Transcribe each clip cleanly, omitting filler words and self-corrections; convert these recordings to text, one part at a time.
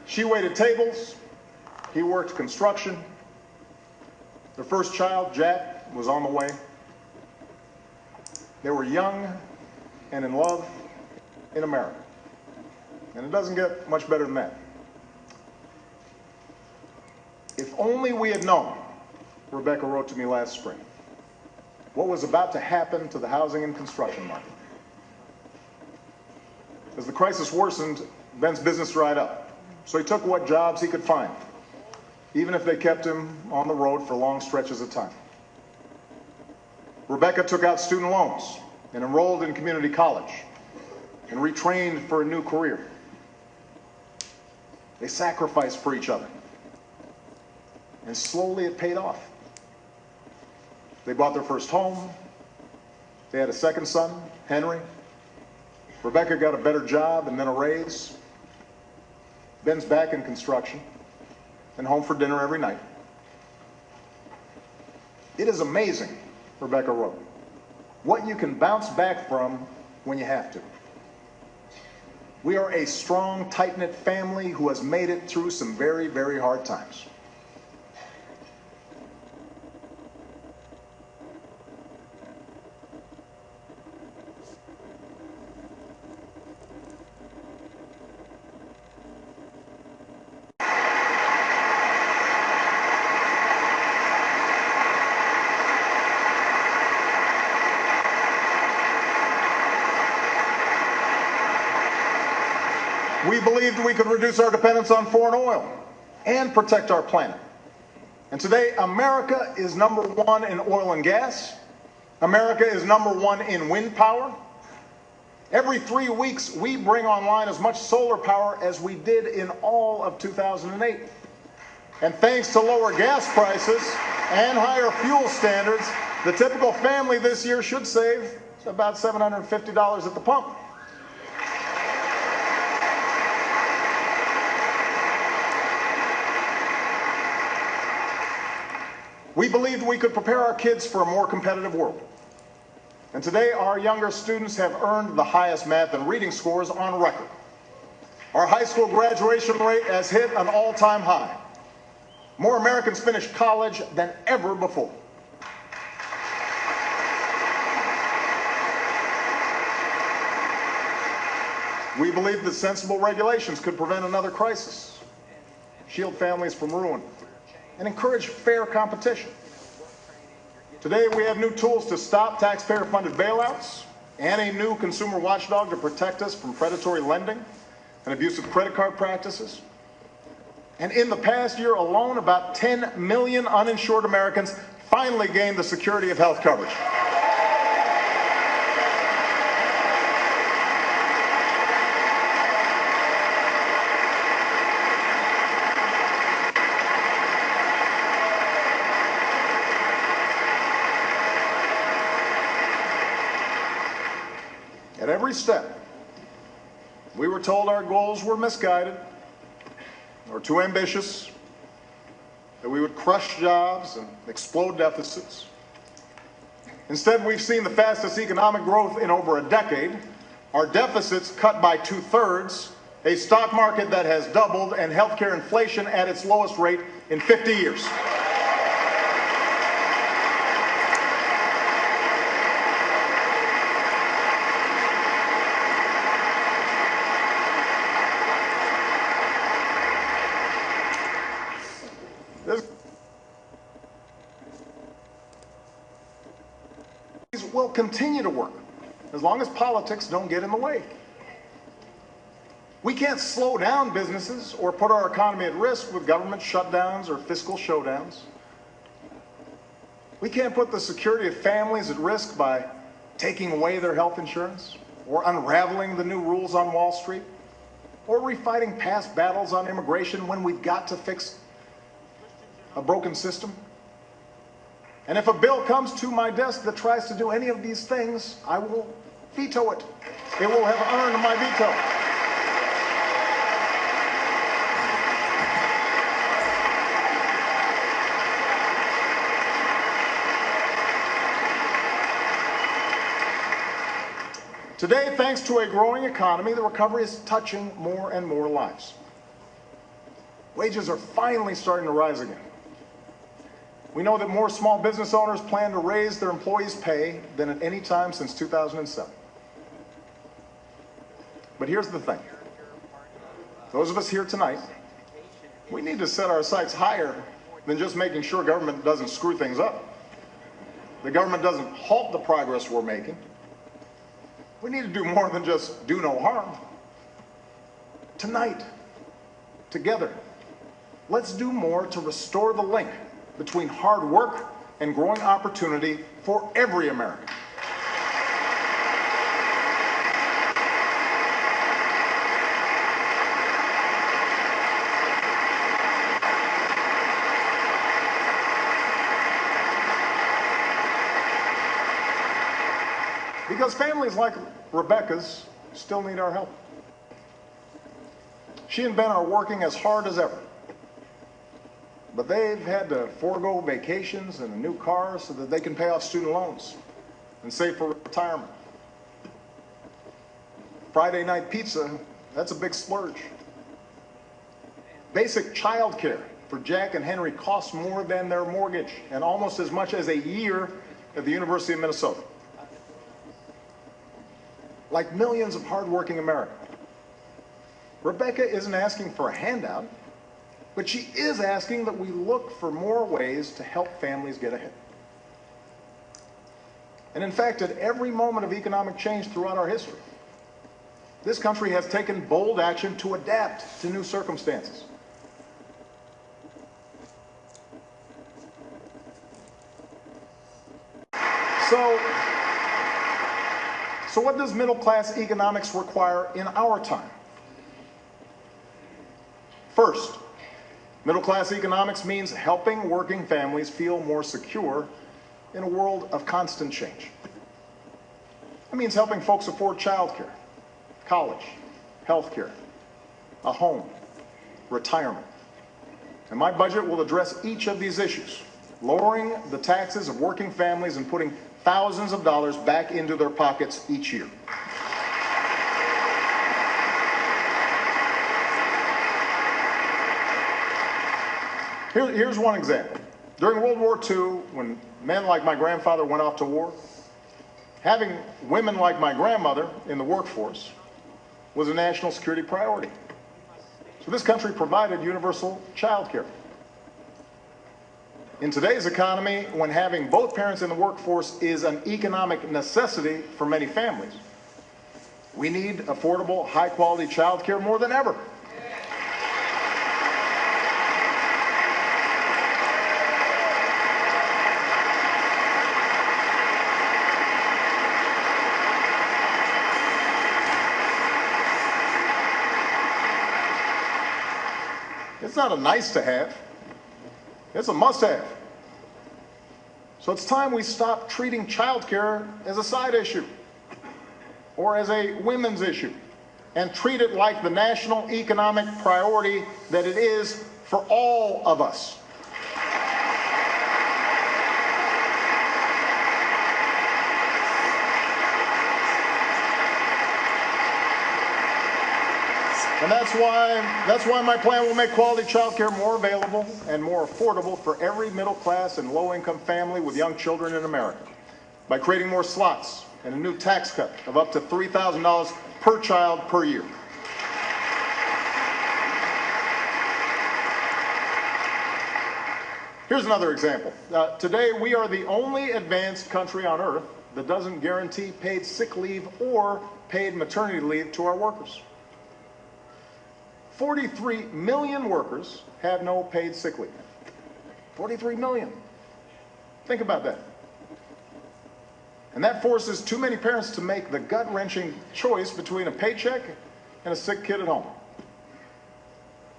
She waited tables, he worked construction. Their first child, Jack, was on the way. They were young and in love in America. And it doesn't get much better than that. If only we had known, Rebecca wrote to me last spring, what was about to happen to the housing and construction market. As the crisis worsened, Ben's business dried up. So he took what jobs he could find, even if they kept him on the road for long stretches of time. Rebecca took out student loans and enrolled in community college and retrained for a new career. They sacrificed for each other. And slowly it paid off. They bought their first home. They had a second son, Henry. Rebecca got a better job and then a raise. Ben's back in construction and home for dinner every night. It is amazing, Rebecca wrote, what you can bounce back from when you have to. We are a strong, tight-knit family who has made it through some very, very hard times. We believed we could reduce our dependence on foreign oil and protect our planet. And today, America is #1 in oil and gas. America is #1 in wind power. Every 3 weeks, we bring online as much solar power as we did in all of 2008. And thanks to lower gas prices and higher fuel standards, the typical family this year should save about $750 at the pump. We believed we could prepare our kids for a more competitive world. And today, our younger students have earned the highest math and reading scores on record. Our high school graduation rate has hit an all-time high. More Americans finish college than ever before. We believed that sensible regulations could prevent another crisis, shield families from ruin, and encourage fair competition. Today, we have new tools to stop taxpayer-funded bailouts and a new consumer watchdog to protect us from predatory lending and abusive credit card practices. And in the past year alone, about 10 million uninsured Americans finally gained the security of health coverage. At every step, we were told our goals were misguided or too ambitious, that we would crush jobs and explode deficits. Instead, we've seen the fastest economic growth in over a decade, our deficits cut by 2/3, a stock market that has doubled, and healthcare inflation at its lowest rate in 50 years. These will continue to work as long as politics don't get in the way. We can't slow down businesses or put our economy at risk with government shutdowns or fiscal showdowns. We can't put the security of families at risk by taking away their health insurance or unraveling the new rules on Wall Street or refighting past battles on immigration when we've got to fix a broken system. And if a bill comes to my desk that tries to do any of these things, I will veto it. It will have earned my veto. Today, thanks to a growing economy, the recovery is touching more and more lives. Wages are finally starting to rise again. We know that more small business owners plan to raise their employees' pay than at any time since 2007. But here's the thing. Those of us here tonight, we need to set our sights higher than just making sure government doesn't screw things up. The government doesn't halt the progress we're making. We need to do more than just do no harm. Tonight, together, let's do more to restore the link between hard work and growing opportunity for every American. Because families like Rebecca's still need our help. She and Ben are working as hard as ever, but they've had to forego vacations and a new car so that they can pay off student loans and save for retirement. Friday night pizza, that's a big splurge. Basic child care for Jack and Henry costs more than their mortgage and almost as much as a year at the University of Minnesota. Like millions of hardworking Americans, Rebecca isn't asking for a handout, but she is asking that we look for more ways to help families get ahead. And in fact, at every moment of economic change throughout our history, this country has taken bold action to adapt to new circumstances. So what does middle-class economics require in our time? First, middle-class economics means helping working families feel more secure in a world of constant change. It means helping folks afford childcare, college, healthcare, a home, retirement. And my budget will address each of these issues, lowering the taxes of working families and putting thousands of dollars back into their pockets each year. Here's one example. During World War II, when men like my grandfather went off to war, having women like my grandmother in the workforce was a national security priority. So this country provided universal child care. In today's economy, when having both parents in the workforce is an economic necessity for many families, we need affordable, high-quality child care more than ever. It's not a nice to have. It's a must-have. So it's time we stop treating childcare as a side issue or as a women's issue and treat it like the national economic priority that it is for all of us. And that's why my plan will make quality child care more available and more affordable for every middle-class and low-income family with young children in America by creating more slots and a new tax cut of up to $3,000 per child per year. Here's another example. Today, we are the only advanced country on earth that doesn't guarantee paid sick leave or paid maternity leave to our workers. 43 million workers have no paid sick leave. 43 million. Think about that. And that forces too many parents to make the gut-wrenching choice between a paycheck and a sick kid at home.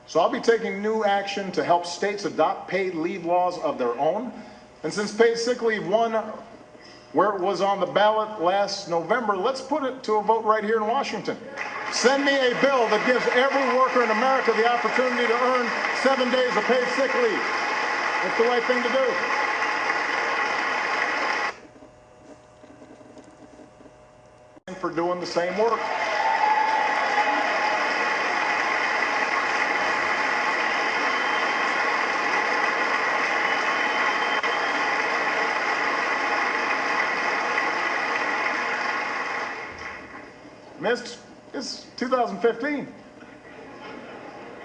So I'll be taking new action to help states adopt paid leave laws of their own. And since paid sick leave won where it was on the ballot last November, let's put it to a vote right here in Washington. Send me a bill that gives every worker in America the opportunity to earn 7 days of paid sick leave. It's the right thing to do. And for doing the same work. Missed? It's 2015.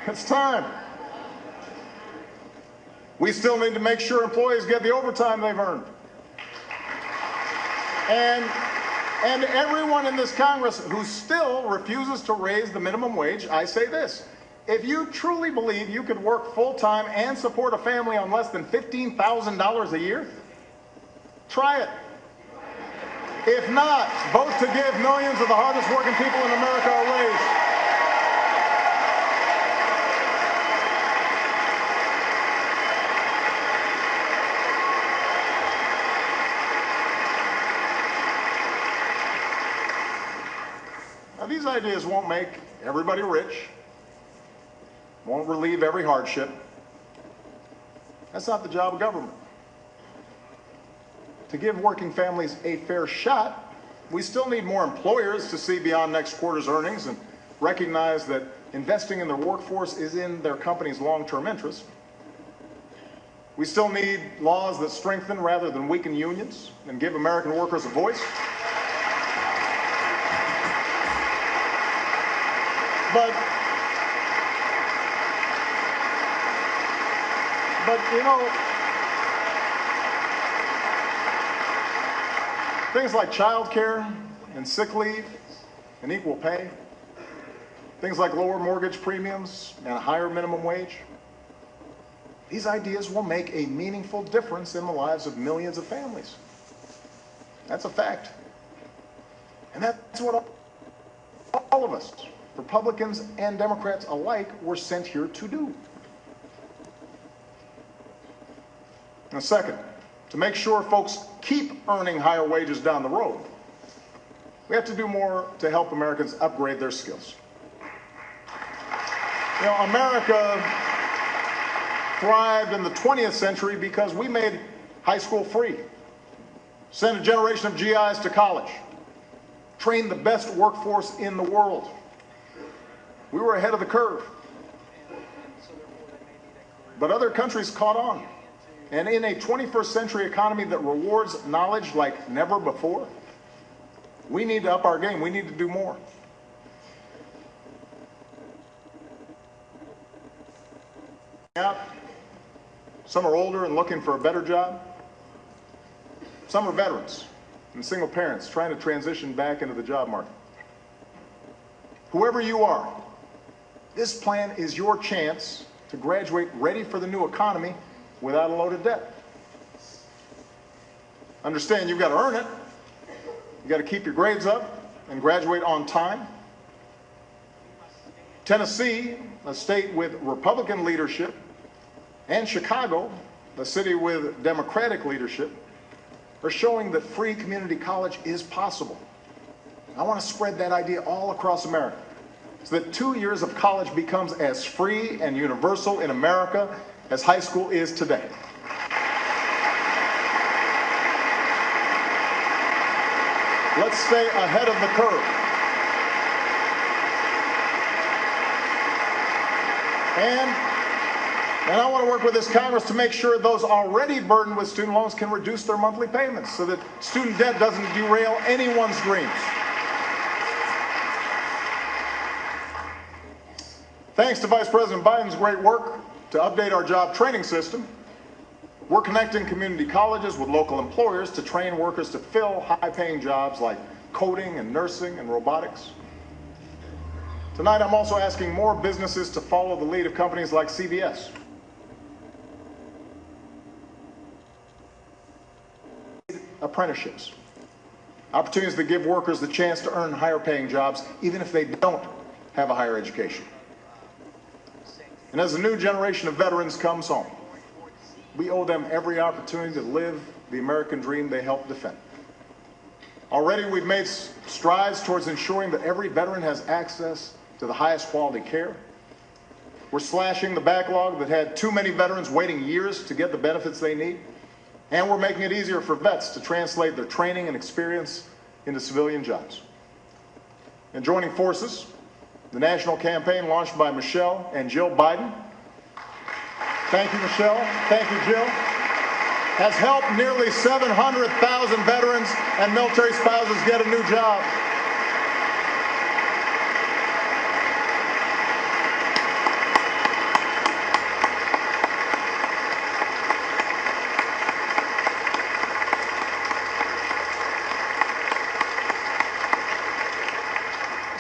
It's time. We still need to make sure employees get the overtime they've earned. And everyone in this Congress who still refuses to raise the minimum wage, I say this. If you truly believe you could work full-time and support a family on less than $15,000 a year, try it. If not, vote to give millions of the hardest working people in America a raise. Now, these ideas won't make everybody rich, won't relieve every hardship. That's not the job of government. To give working families a fair shot, we still need more employers to see beyond next quarter's earnings and recognize that investing in their workforce is in their company's long-term interest. We still need laws that strengthen rather than weaken unions and give American workers a voice. But you know, things like child care and sick leave and equal pay, things like lower mortgage premiums and a higher minimum wage, these ideas will make a meaningful difference in the lives of millions of families. That's a fact. And that's what all of us, Republicans and Democrats alike, were sent here to do. And second, to make sure folks keep earning higher wages down the road, we have to do more to help Americans upgrade their skills. You know, America thrived in the 20th century because we made high school free, sent a generation of GIs to college, trained the best workforce in the world. We were ahead of the curve. But other countries caught on. And in a 21st century economy that rewards knowledge like never before, we need to up our game. We need to do more. Some are older and looking for a better job. Some are veterans and single parents trying to transition back into the job market. Whoever you are, this plan is your chance to graduate ready for the new economy without a load of debt. Understand, you've got to earn it. You've got to keep your grades up and graduate on time. Tennessee, a state with Republican leadership, and Chicago, a city with Democratic leadership, are showing that free community college is possible. I want to spread that idea all across America so that 2 years of college becomes as free and universal in America as high school is today. Let's stay ahead of the curve. And I want to work with this Congress to make sure those already burdened with student loans can reduce their monthly payments so that student debt doesn't derail anyone's dreams. Thanks to Vice President Biden's great work to update our job training system, we're connecting community colleges with local employers to train workers to fill high-paying jobs like coding and nursing and robotics. Tonight, I'm also asking more businesses to follow the lead of companies like CVS. Apprenticeships, opportunities that give workers the chance to earn higher-paying jobs even if they don't have a higher education. And as a new generation of veterans comes home, we owe them every opportunity to live the American dream they helped defend. Already we've made strides towards ensuring that every veteran has access to the highest quality care. We're slashing the backlog that had too many veterans waiting years to get the benefits they need. And we're making it easier for vets to translate their training and experience into civilian jobs. And joining forces, the national campaign launched by Michelle and Jill Biden. Thank you, Michelle. Thank you, Jill. Has helped nearly 700,000 veterans and military spouses get a new job.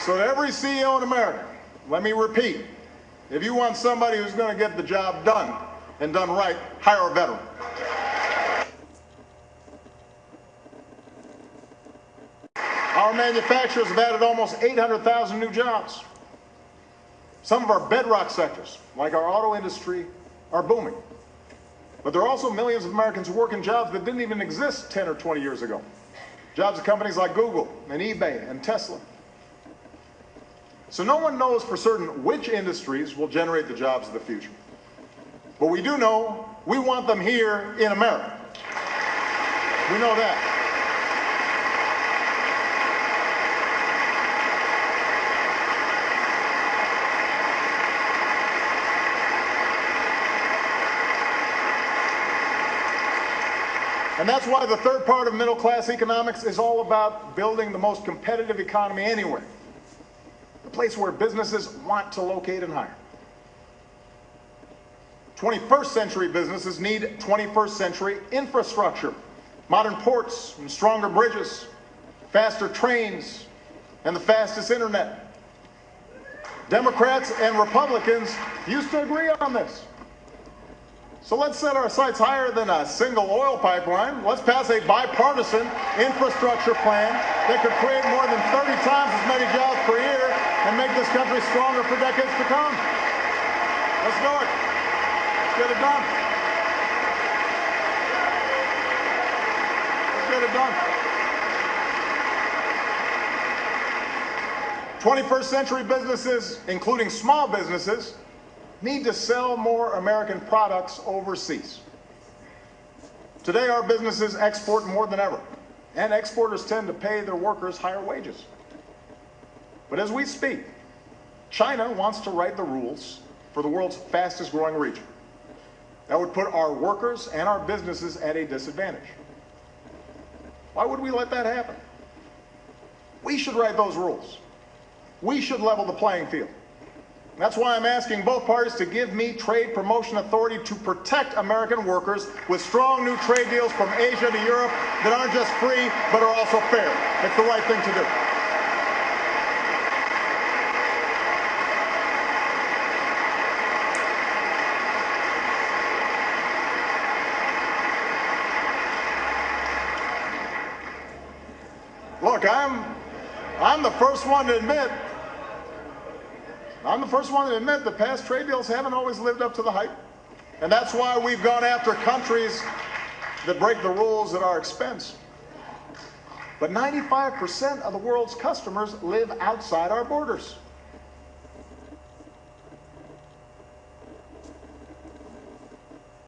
So to every CEO in America, let me repeat, if you want somebody who's going to get the job done and done right, hire a veteran. Our manufacturers have added almost 800,000 new jobs. Some of our bedrock sectors, like our auto industry, are booming. But there are also millions of Americans who work in jobs that didn't even exist 10 or 20 years ago. Jobs at companies like Google and eBay and Tesla. So no one knows for certain which industries will generate the jobs of the future. But we do know we want them here in America. We know that. And that's why the third part of middle-class economics is all about building the most competitive economy anywhere. The place where businesses want to locate and hire. 21st century businesses need 21st century infrastructure. Modern ports and stronger bridges, faster trains, and the fastest internet. Democrats and Republicans used to agree on this. So let's set our sights higher than a single oil pipeline. Let's pass a bipartisan infrastructure plan that could create more than 30 times as many jobs per year and make this country stronger for decades to come. Let's do it. Let's get it done. Let's get it done. 21st century businesses, including small businesses, need to sell more American products overseas. Today, our businesses export more than ever, and exporters tend to pay their workers higher wages. But as we speak, China wants to write the rules for the world's fastest growing region. That would put our workers and our businesses at a disadvantage. Why would we let that happen? We should write those rules. We should level the playing field. That's why I'm asking both parties to give me trade promotion authority to protect American workers with strong new trade deals from Asia to Europe that aren't just free, but are also fair. It's the right thing to do. Look, I'm the first one to admit that past trade deals haven't always lived up to the hype. And that's why we've gone after countries that break the rules at our expense. But 95% of the world's customers live outside our borders.